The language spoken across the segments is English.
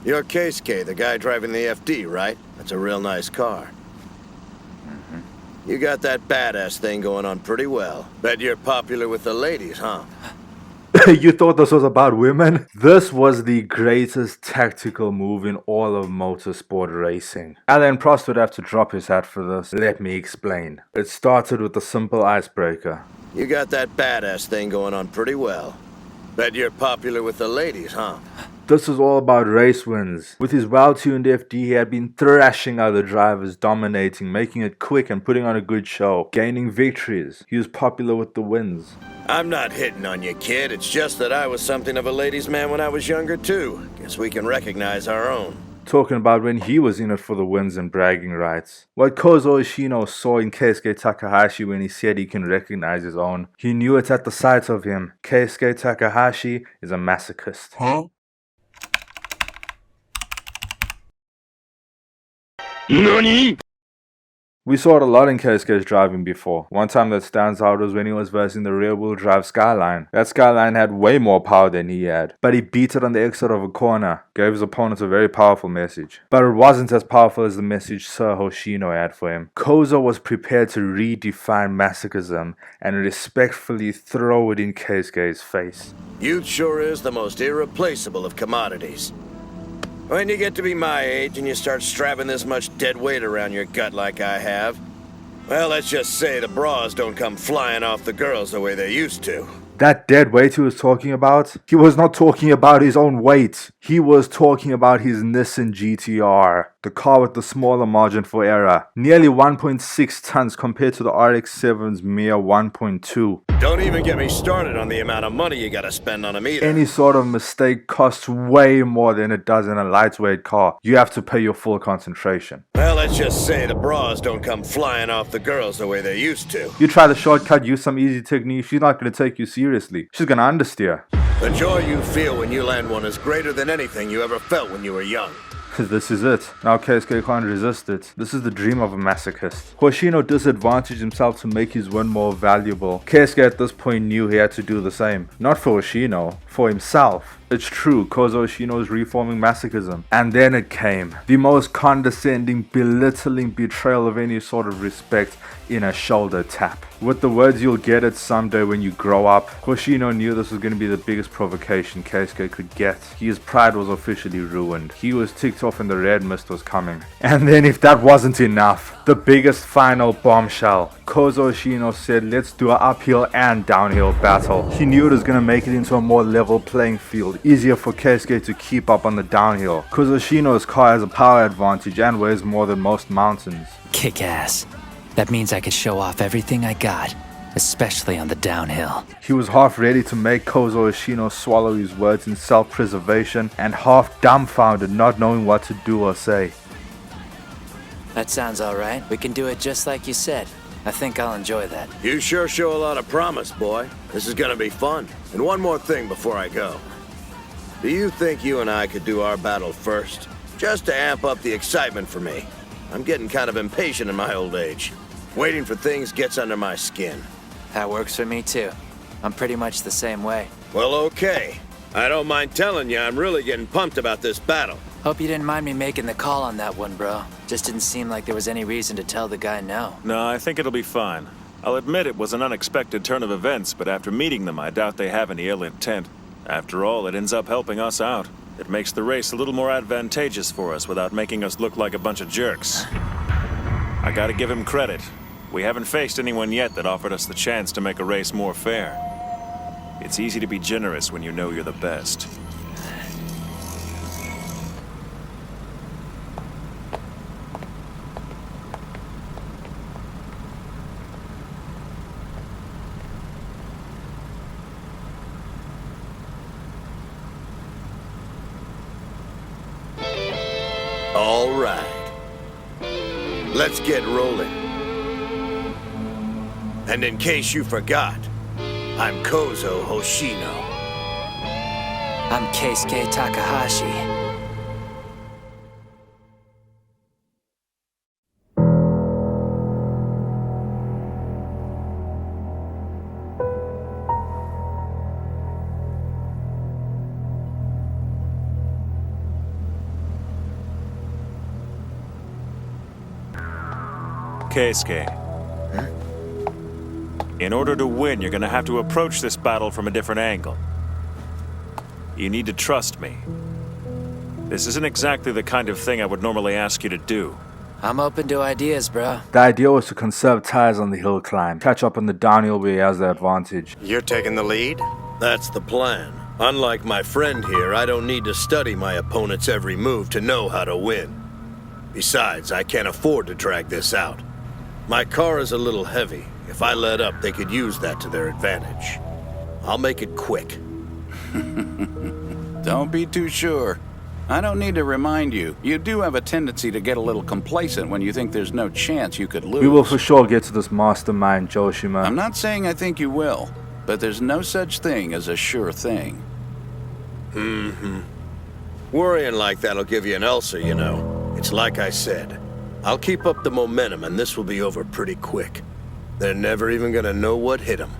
You're Keisuke, the guy driving the FD, right? That's a real nice car. You got that badass thing going on pretty well. Bet you're popular with the ladies, huh? You thought this was about women? This was the greatest tactical move in all of motorsport racing. Alain Prost would have to drop his hat for this. Let me explain. It started with a simple icebreaker. You got that badass thing going on pretty well. Bet you're popular with the ladies, huh? This was all about race wins. With his well-tuned FD, he had been thrashing other drivers, dominating, making it quick and putting on a good show, gaining victories. He was popular with the wins. I'm not hitting on you, kid. It's just that I was something of a ladies' man when I was younger, too. Guess we can recognize our own. Talking about when he was in it for the wins and bragging rights. What Kozo Hoshino saw in Keisuke Takahashi when he said he can recognize his own, he knew it at the sight of him. Keisuke Takahashi is a masochist. Huh? NANI?! We saw it a lot in Keisuke's driving before. One time that stands out was when he was versing the rear-wheel drive Skyline. That Skyline had way more power than he had, but he beat it on the exit of a corner, gave his opponents a very powerful message. But it wasn't as powerful as the message Sir Hoshino had for him. Kozo was prepared to redefine masochism and respectfully throw it in Keisuke's face. Youth sure is the most irreplaceable of commodities. When you get to be my age and you start strapping this much dead weight around your gut like I have, well, let's just say the bras don't come flying off the girls the way they used to. That dead weight he was talking about, he was not talking about his own weight. He was talking about his Nissan GTR, the car with the smaller margin for error. Nearly 1.6 tons compared to the RX-7's mere 1.2. Don't even get me started on the amount of money you gotta spend on them either. Any sort of mistake costs way more than it does in a lightweight car. You have to pay your full concentration. Well, let's just say the bras don't come flying off the girls the way they used to. You try the shortcut, use some easy technique, she's not going to take you seriously. She's going to understeer. The joy you feel when you land one is greater than anything you ever felt when you were young. This is it. Now Keisuke can't resist it. This is the dream of a masochist. Hoshino disadvantaged himself to make his win more valuable. Keisuke at this point knew he had to do the same. Not for Hoshino, for himself. It's true, Kozo Hoshino is reforming masochism. And then it came. The most condescending, belittling betrayal of any sort of respect in a shoulder tap. With the words "you'll get it someday when you grow up," Hoshino knew this was going to be the biggest provocation Keisuke could get. His pride was officially ruined. He was ticked off and the red mist was coming. And then if that wasn't enough, the biggest final bombshell. Kozo Hoshino said, let's do an uphill and downhill battle. He knew it was going to make it into a more level playing field, easier for Keisuke to keep up on the downhill. Kozo Hoshino's car has a power advantage and weighs more than most mountains. Kick ass. That means I can show off everything I got, especially on the downhill. He was half ready to make Kozo Hoshino swallow his words in self-preservation and half dumbfounded, not knowing what to do or say. That sounds alright. We can do it just like you said. I think I'll enjoy that. You sure show a lot of promise, boy. This is gonna be fun. And one more thing before I go. Do you think you and I could do our battle first? Just to amp up the excitement for me. I'm getting kind of impatient in my old age. Waiting for things gets under my skin. That works for me too. I'm pretty much the same way. Well, okay. I don't mind telling you, I'm really getting pumped about this battle. Hope you didn't mind me making the call on that one, bro. Just didn't seem like there was any reason to tell the guy no. No, I think it'll be fine. I'll admit it was an unexpected turn of events, but after meeting them, I doubt they have any ill intent. After all, it ends up helping us out. It makes the race a little more advantageous for us without making us look like a bunch of jerks. I gotta give him credit. We haven't faced anyone yet that offered us the chance to make a race more fair. It's easy to be generous when you know you're the best. All right. Let's get rolling. And in case you forgot, I'm Kozo Hoshino. I'm Keisuke Takahashi. Keisuke. In order to win, you're gonna have to approach this battle from a different angle. You need to trust me. This isn't exactly the kind of thing I would normally ask you to do. I'm open to ideas, bro. The idea was to conserve tires on the hill climb, catch up on the downhill where he has the advantage. You're taking the lead? That's the plan. Unlike my friend here, I don't need to study my opponent's every move to know how to win. Besides, I can't afford to drag this out. My car is a little heavy. If I let up, they could use that to their advantage. I'll make it quick. Don't be too sure. I don't need to remind you. You do have a tendency to get a little complacent when you think there's no chance you could lose. We will for sure get to this mastermind, Joshima. I'm not saying I think you will, but there's no such thing as a sure thing. Worrying like that'll give you an ulcer, you know. It's like I said. I'll keep up the momentum and this will be over pretty quick. They're never even gonna know what hit them.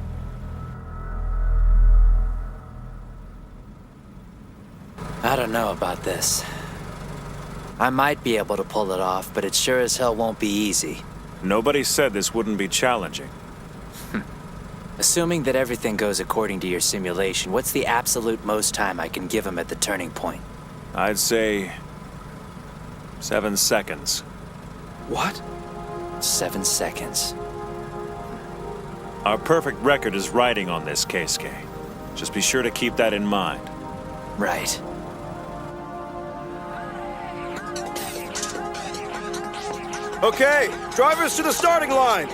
I don't know about this. I might be able to pull it off, but it sure as hell won't be easy. Nobody said this wouldn't be challenging. Assuming that everything goes according to your simulation, what's the absolute most time I can give him at the turning point? I'd say 7 seconds. What? 7 seconds. Our perfect record is riding on this, Keisuke. Just be sure to keep that in mind. Right. Okay, drivers to the starting line.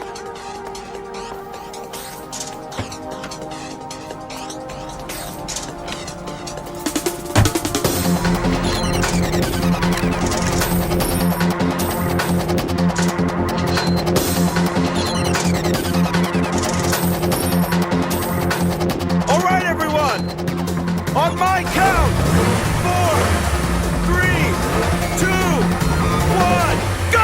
All right, everyone. On my count. 4, 3, 2, 1, go!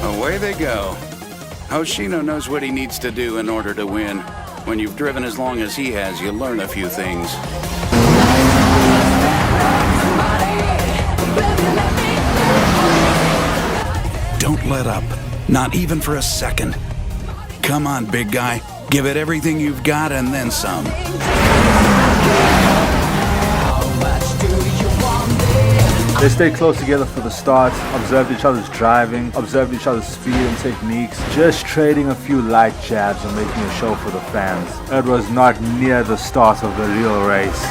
Away they go. Hoshino knows what he needs to do in order to win. When you've driven as long as he has, you learn a few things. Don't let up. Not even for a second. Come on, big guy. Give it everything you've got and then some. They stayed close together for the start, observed each other's driving, observed each other's speed and techniques, just trading a few light jabs and making a show for the fans. It was not near the start of the real race.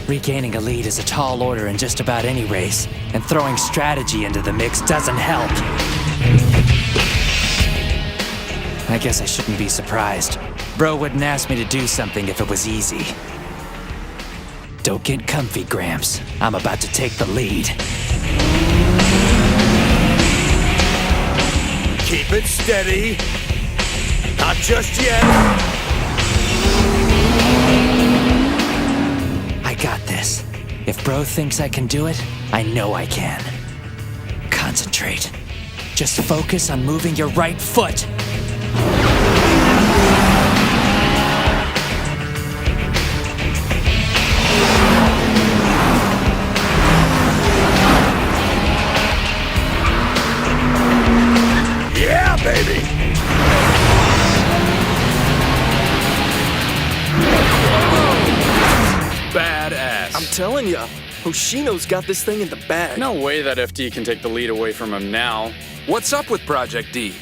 Regaining a lead is a tall order in just about any race, and throwing strategy into the mix doesn't help. I guess I shouldn't be surprised. Bro wouldn't ask me to do something if it was easy. Don't get comfy, Gramps. I'm about to take the lead. Keep it steady. Not just yet. I got this. If Bro thinks I can do it, I know I can. Concentrate. Just focus on moving your right foot. Yeah, baby. Badass. I'm telling ya, Hoshino's got this thing in the bag. No way that FD can take the lead away from him now. What's up with Project D?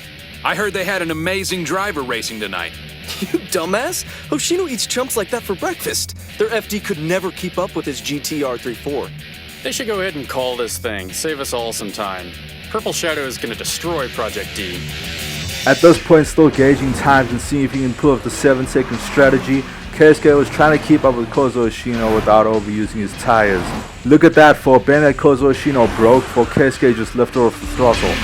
I heard they had an amazing driver racing tonight. You dumbass. Hoshino eats chumps like that for breakfast. Their FD could never keep up with his GT-R34. They should go ahead and call this thing. Save us all some time. Purple Shadow is gonna destroy Project D. At this point, still gauging times and seeing if he can pull off the 7-second strategy, Keisuke was trying to keep up with Kozo Hoshino without overusing his tires. Look at that, for a bend that Kozo Hoshino broke, for Keisuke just lifted off the throttle.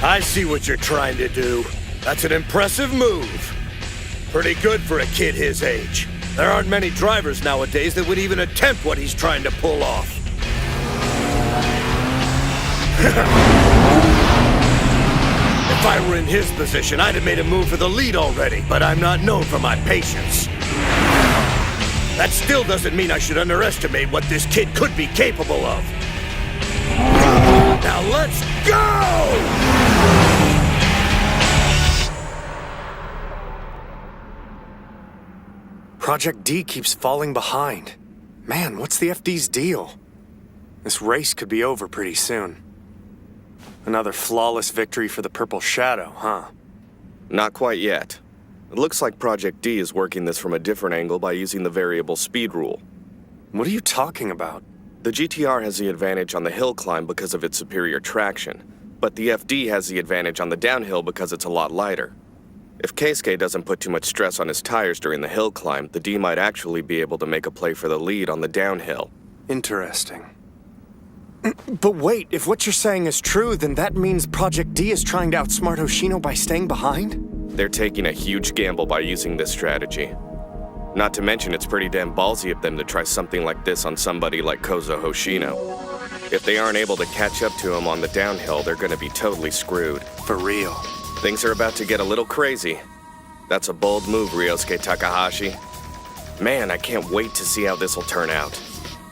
I see what you're trying to do. That's an impressive move. Pretty good for a kid his age. There aren't many drivers nowadays that would even attempt what he's trying to pull off. If I were in his position, I'd have made a move for the lead already, but I'm not known for my patience. That still doesn't mean I should underestimate what this kid could be capable of. Now let's go! Project D keeps falling behind. Man, what's the FD's deal? This race could be over pretty soon. Another flawless victory for the Purple Shadow, huh? Not quite yet. It looks like Project D is working this from a different angle by using the variable speed rule. What are you talking about? The GTR has the advantage on the hill climb because of its superior traction, but the FD has the advantage on the downhill because it's a lot lighter. If Keisuke doesn't put too much stress on his tires during the hill climb, the D might actually be able to make a play for the lead on the downhill. Interesting. But wait, if what you're saying is true, then that means Project D is trying to outsmart Hoshino by staying behind? They're taking a huge gamble by using this strategy. Not to mention it's pretty damn ballsy of them to try something like this on somebody like Kozo Hoshino. If they aren't able to catch up to him on the downhill, they're gonna be totally screwed. For real. Things are about to get a little crazy. That's a bold move, Keisuke Takahashi. Man, I can't wait to see how this'll turn out.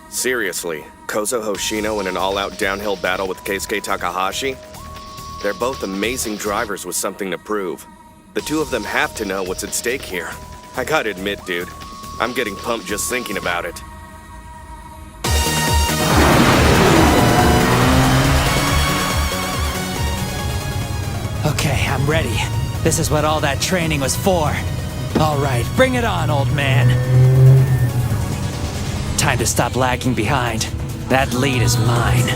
Seriously, Kozo Hoshino in an all-out downhill battle with Keisuke Takahashi? They're both amazing drivers with something to prove. The two of them have to know what's at stake here. I gotta admit, dude, I'm getting pumped just thinking about it. Okay, I'm ready. This is what all that training was for. All right, bring it on, old man. Time to stop lagging behind. That lead is mine.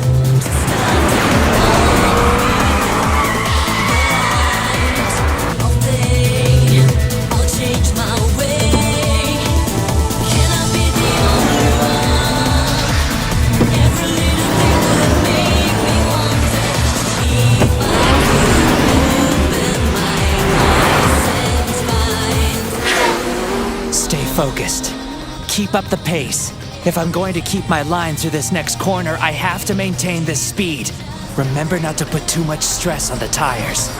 Stay focused. Keep up the pace. If I'm going to keep my line through this next corner, I have to maintain this speed. Remember not to put too much stress on the tires.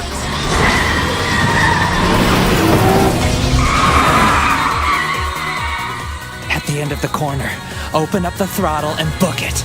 At the end of the corner, open up the throttle and book it.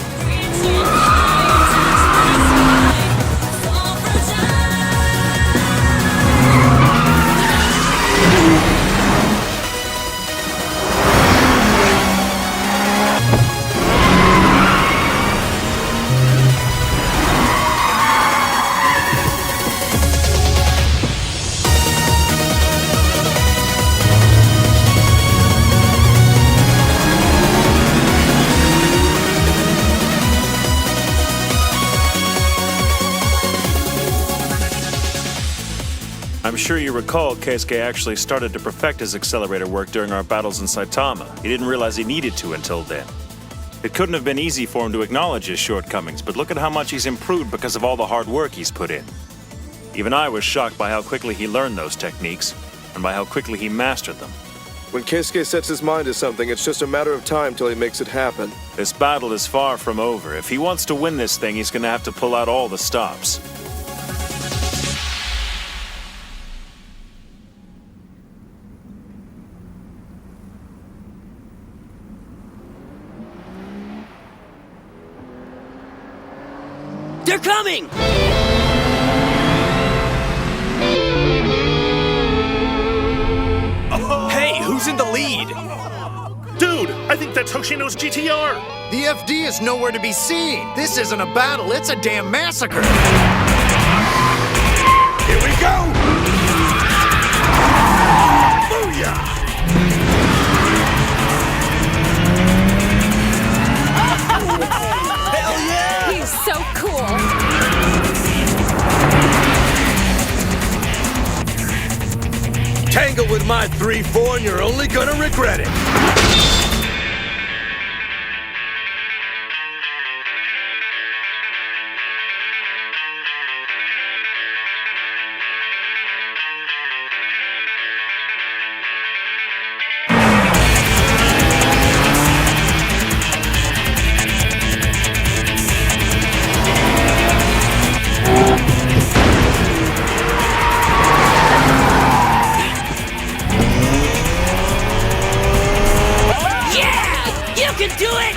I'm sure you recall Keisuke actually started to perfect his accelerator work during our battles in Saitama. He didn't realize he needed to until then. It couldn't have been easy for him to acknowledge his shortcomings, but look at how much he's improved because of all the hard work he's put in. Even I was shocked by how quickly he learned those techniques, and by how quickly he mastered them. When Keisuke sets his mind to something, it's just a matter of time till he makes it happen. This battle is far from over. If he wants to win this thing, he's gonna have to pull out all the stops. They're coming! Hey, who's in the lead? Dude, I think that's Hoshino's GTR! The FD is nowhere to be seen. This isn't a battle, it's a damn massacre. Here we go! Booyah! Hell yeah! He's so cool! Tangle with my 3-4 and you're only gonna regret it. can do it!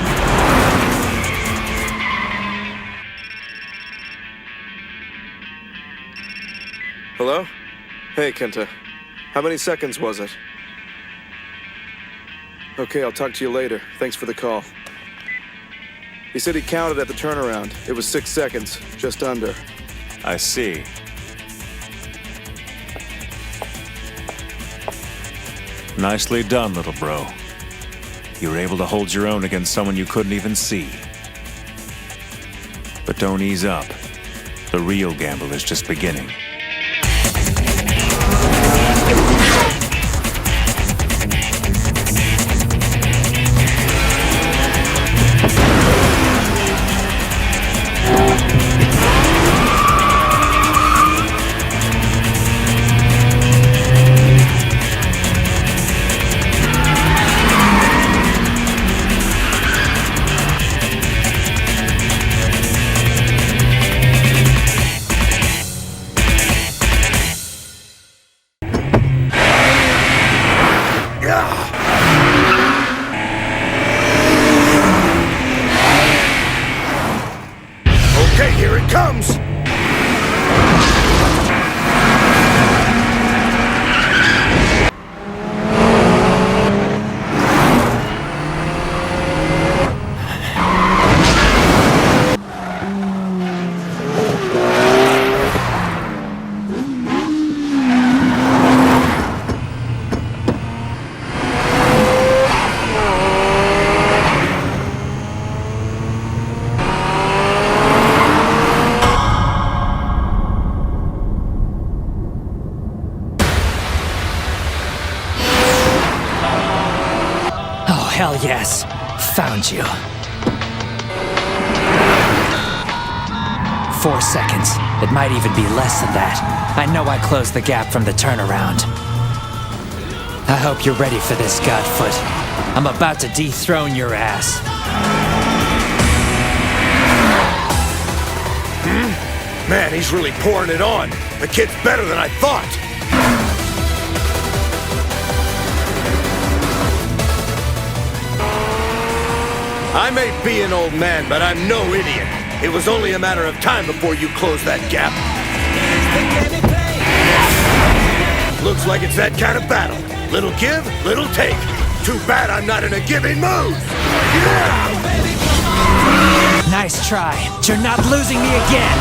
Hello? Hey, Kenta. How many seconds was it? Okay, I'll talk to you later. Thanks for the call. He said he counted at the turnaround. It was 6 seconds, just under. I see. Nicely done, little bro. You were able to hold your own against someone you couldn't even see. But don't ease up. The real gamble is just beginning. Okay, here it comes! Oh, hell yes. Found you. 4 seconds. It might even be less than that. I know I closed the gap from the turnaround. I hope you're ready for this, Godfoot. I'm about to dethrone your ass. Man, he's really pouring it on. The kid's better than I thought. I may be an old man, but I'm no idiot. It was only a matter of time before you closed that gap. Looks like it's that kind of battle. Little give, little take. Too bad I'm not in a giving mood. Yeah! Nice try. But you're not losing me again.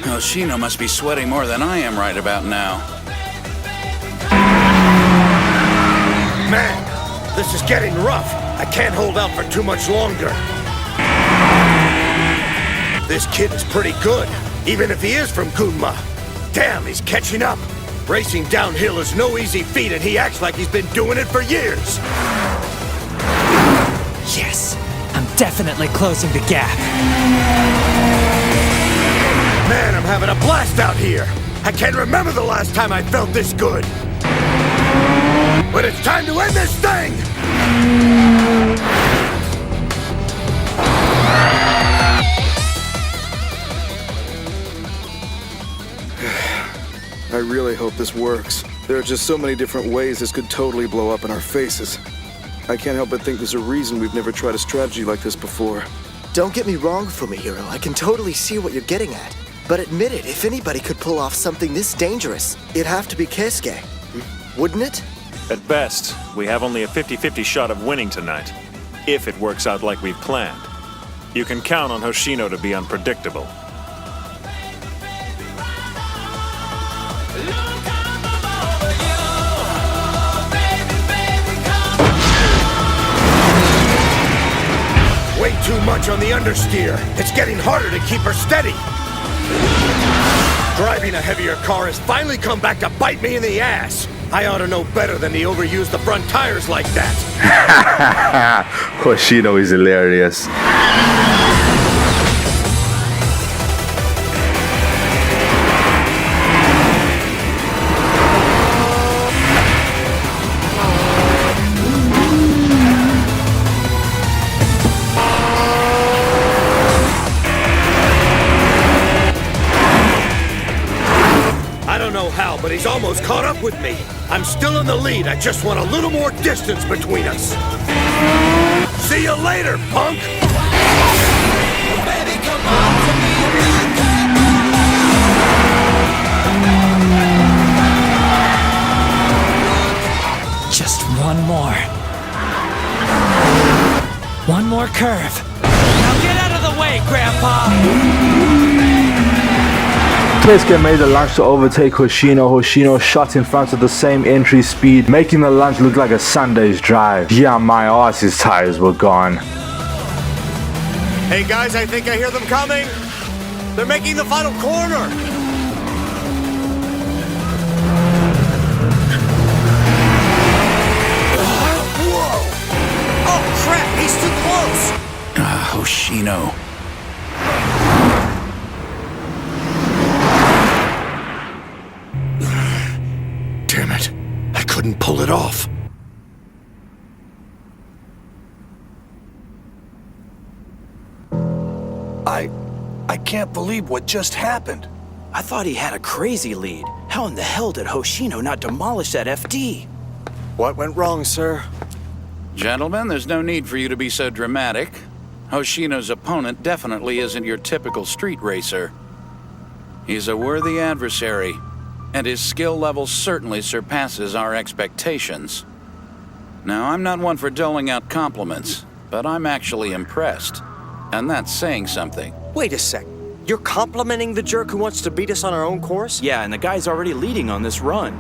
Hoshino must be sweating more than I am right about now. Man, this is getting rough. I can't hold out for too much longer. This kid is pretty good, even if he is from Gunma. Damn, he's catching up. Racing downhill is no easy feat, and he acts like he's been doing it for years. Yes, I'm definitely closing the gap. Man, I'm having a blast out here. I can't remember the last time I felt this good. But it's time to end this thing! I really hope this works. There are just so many different ways this could totally blow up in our faces. I can't help but think there's a reason we've never tried a strategy like this before. Don't get me wrong, Fumihiro. I can totally see what you're getting at. But admit it, if anybody could pull off something this dangerous, it'd have to be Keisuke. Wouldn't it? At best, we have only a 50-50 shot of winning tonight, if it works out like we've planned. You can count on Hoshino to be unpredictable. Way too much on the understeer. It's getting harder to keep her steady. Driving a heavier car has finally come back to bite me in the ass. I ought to know better than to overuse the front tires like that. Hoshino is hilarious. don't know how, but he's almost caught up with me. I'm still in the lead. I just want a little more distance between us. See you later, punk! Baby, come on to me. Just one more. One more curve. Now get out of the way, Grandpa! Keisuke made the lunge to overtake Hoshino. Hoshino shot in front of the same entry speed, making the lunge look like a Sunday's drive. Yeah, my ass, his tires were gone. Hey guys, I think I hear them coming. They're making the final corner. Whoa! Oh crap, he's too close. Hoshino. Damn it. I couldn't pull it off. I can't believe what just happened. I thought he had a crazy lead. How in the hell did Hoshino not demolish that FD? What went wrong, sir? Gentlemen, there's no need for you to be so dramatic. Hoshino's opponent definitely isn't your typical street racer. He's a worthy adversary, and his skill level certainly surpasses our expectations. Now, I'm not one for doling out compliments, but I'm actually impressed. And that's saying something. Wait a sec. You're complimenting the jerk who wants to beat us on our own course? Yeah, and the guy's already leading on this run.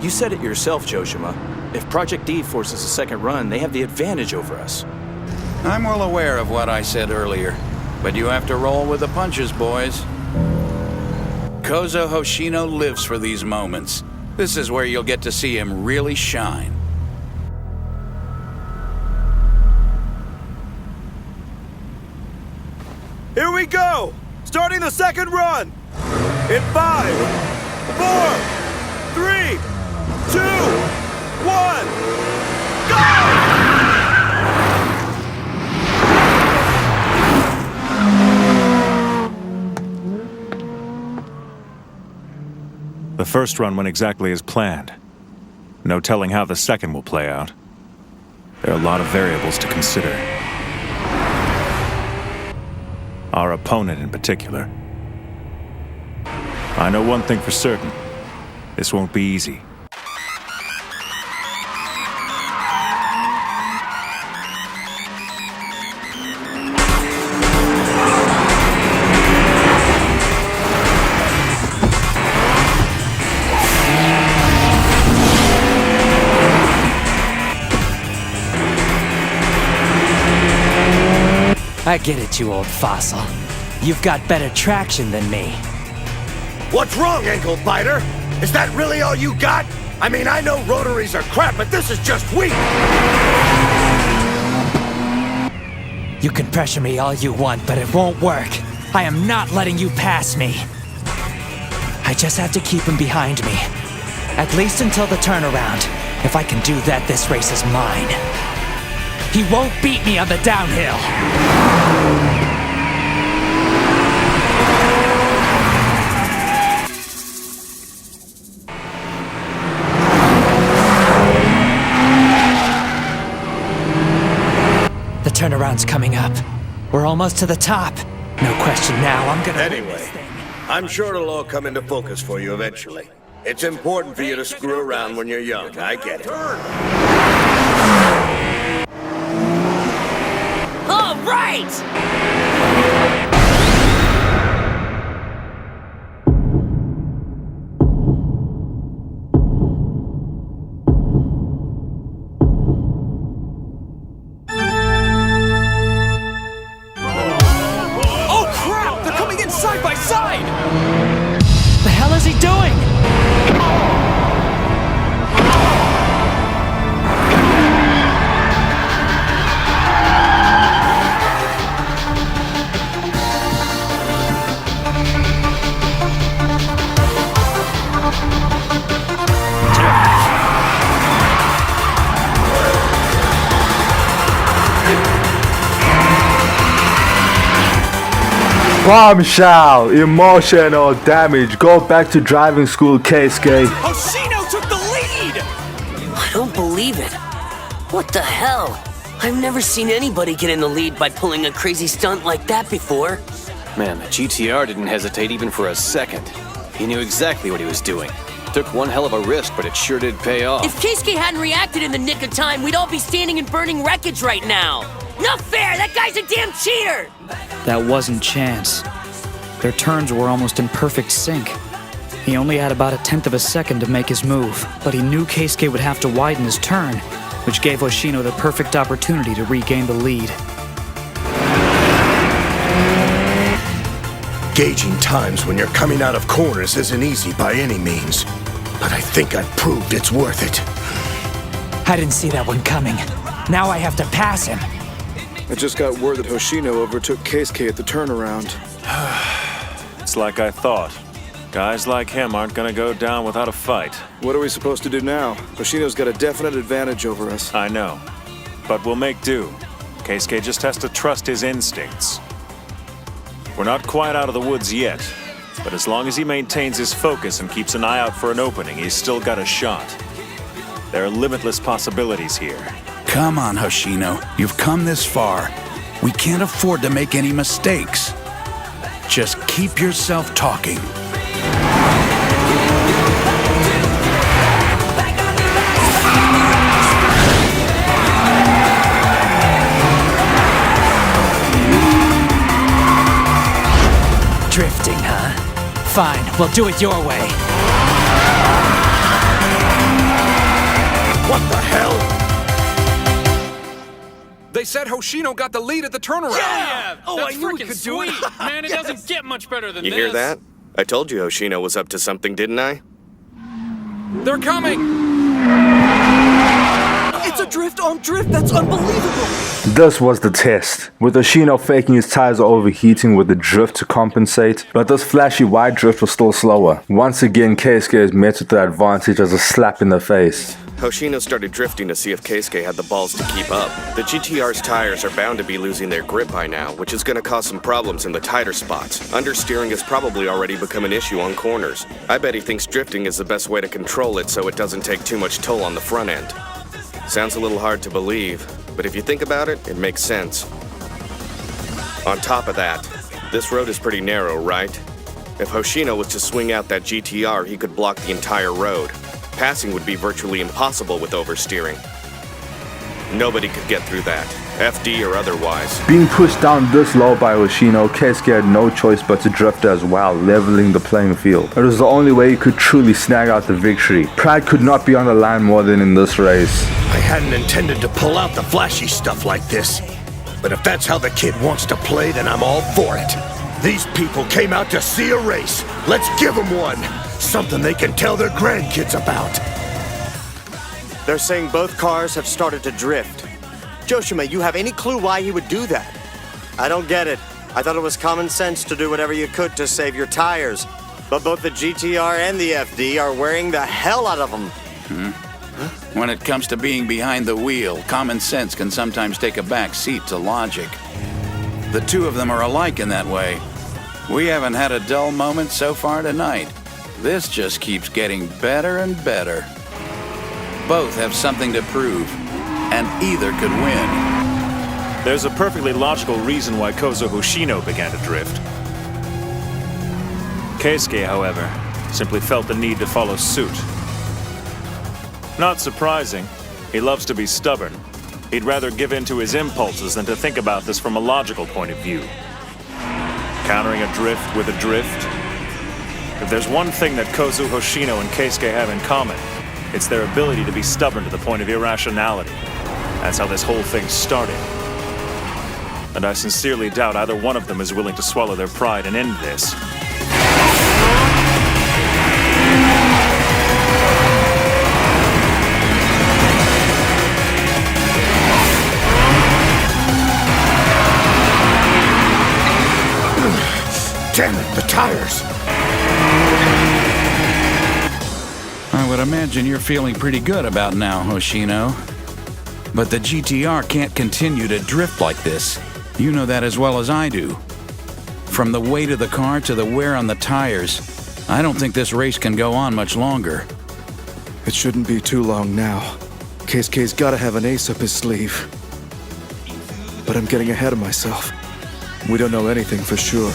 You said it yourself, Joshima. If Project D forces a second run, they have the advantage over us. I'm well aware of what I said earlier, but you have to roll with the punches, boys. Kozo Hoshino lives for these moments. This is where you'll get to see him really shine. Here we go! Starting the second run! In 5, 4, 3, 2, 1, go! The first run went exactly as planned. No telling how the second will play out. There are a lot of variables to consider. Our opponent in particular. I know one thing for certain. This won't be easy. I get it, you old fossil. You've got better traction than me. What's wrong, ankle biter? Is that really all you got? I mean, I know rotaries are crap, but this is just weak! You can pressure me all you want, but it won't work. I am not letting you pass me. I just have to keep him behind me. At least until the turnaround. If I can do that, this race is mine. He won't beat me on the downhill. The turnaround's coming up. We're almost to the top. No question now, I'm gonna win this thing. I'm sure it'll all come into focus for you eventually. It's important for you to screw around when you're young, I get it. All right! Oh crap! They're coming in side by side! The hell is he doing? Bombshell! Emotional damage. Go back to driving school, Keisuke. Hoshino took the lead! I don't believe it. What the hell? I've never seen anybody get in the lead by pulling a crazy stunt like that before. Man, the GTR didn't hesitate even for a second. He knew exactly what he was doing. Took one hell of a risk, but it sure did pay off. If Keisuke hadn't reacted in the nick of time, we'd all be standing in burning wreckage right now. Not fair! That guy's a damn cheater! That wasn't chance. Their turns were almost in perfect sync. He only had about 1/10 of a second to make his move, but he knew Keisuke would have to widen his turn, which gave Hoshino the perfect opportunity to regain the lead. Gauging times when you're coming out of corners isn't easy by any means, but I think I've proved it's worth it. I didn't see that one coming. Now I have to pass him. I just got word that Hoshino overtook Keisuke at the turnaround. It's like I thought. Guys like him aren't gonna go down without a fight. What are we supposed to do now? Hoshino's got a definite advantage over us. I know, but we'll make do. Keisuke just has to trust his instincts. We're not quite out of the woods yet, but as long as he maintains his focus and keeps an eye out for an opening, he's still got a shot. There are limitless possibilities here. Come on, Hoshino. You've come this far. We can't afford to make any mistakes. Just keep yourself talking. Drifting, huh? Fine, we'll do it your way. What the hell? They said Hoshino got the lead at the turnaround. Yeah! Oh, That's I knew we freaking could do it. sweet. Man, it doesn't get much better than You this. hear that? I told you Hoshino was up to something, didn't I? They're coming! It's a drift on drift, that's unbelievable! This was the test, with Hoshino faking his tires overheating with the drift to compensate, but this flashy wide drift was still slower. Once again, Keisuke is met with the advantage as a slap in the face. Hoshino started drifting to see if Keisuke had the balls to keep up. The GTR's tires are bound to be losing their grip by now, which is going to cause some problems in the tighter spots. Understeering has probably already become an issue on corners. I bet he thinks drifting is the best way to control it so it doesn't take too much toll on the front end. Sounds a little hard to believe, but if you think about it, it makes sense. On top of that, this road is pretty narrow, right? If Hoshino was to swing out that GTR, he could block the entire road. Passing would be virtually impossible with oversteering. Nobody could get through that, FD or otherwise. Being pushed down this low by Hoshino, Keisuke had no choice but to drift as well, leveling the playing field. It was the only way he could truly snag out the victory. Pride could not be on the line more than in this race. I hadn't intended to pull out the flashy stuff like this, but if that's how the kid wants to play, then I'm all for it. These people came out to see a race. Let's give them one. Something they can tell their grandkids about. They're saying both cars have started to drift. Joshima, you have any clue why he would do that? I don't get it. I thought it was common sense to do whatever you could to save your tires. But both the GTR and the FD are wearing the hell out of them. When it comes to being behind the wheel, common sense can sometimes take a back seat to logic. The two of them are alike in that way. We haven't had a dull moment so far tonight. This just keeps getting better and better. Both have something to prove, and either could win. There's a perfectly logical reason why Kozo Hoshino began to drift. Keisuke, however, simply felt the need to follow suit. Not surprising. He loves to be stubborn. He'd rather give in to his impulses than to think about this from a logical point of view. Countering a drift with a drift. If there's one thing that Kozo Hoshino and Keisuke have in common, it's their ability to be stubborn to the point of irrationality. That's how this whole thing started. And I sincerely doubt either one of them is willing to swallow their pride and end this. Damn it, the tires! I would imagine you're feeling pretty good about now, Hoshino. But the GTR can't continue to drift like this. You know that as well as I do. From the weight of the car to the wear on the tires, I don't think this race can go on much longer. It shouldn't be too long now. Keisuke's gotta have an ace up his sleeve. But I'm getting ahead of myself. We don't know anything for sure.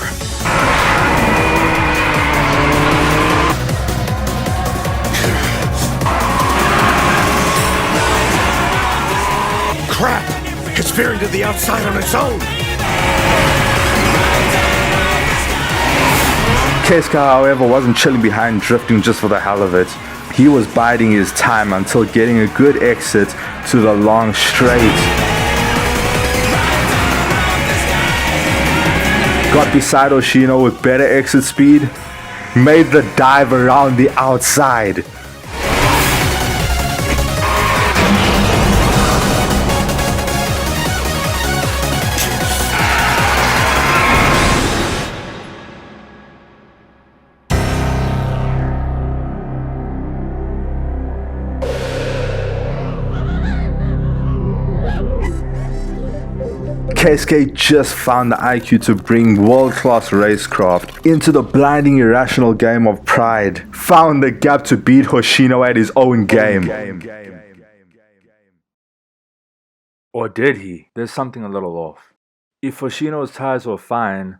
Crap! It's veering to the outside on its own! Keisuke, however, wasn't chilling behind drifting just for the hell of it. He was biding his time until getting a good exit to the long straight. Got beside Hoshino with better exit speed, made the dive around the outside. Keisuke just found the IQ to bring world-class racecraft into the blinding irrational game of pride. Found the gap to beat Hoshino at his own game. Or did he? There's something a little off. If Hoshino's tires were fine,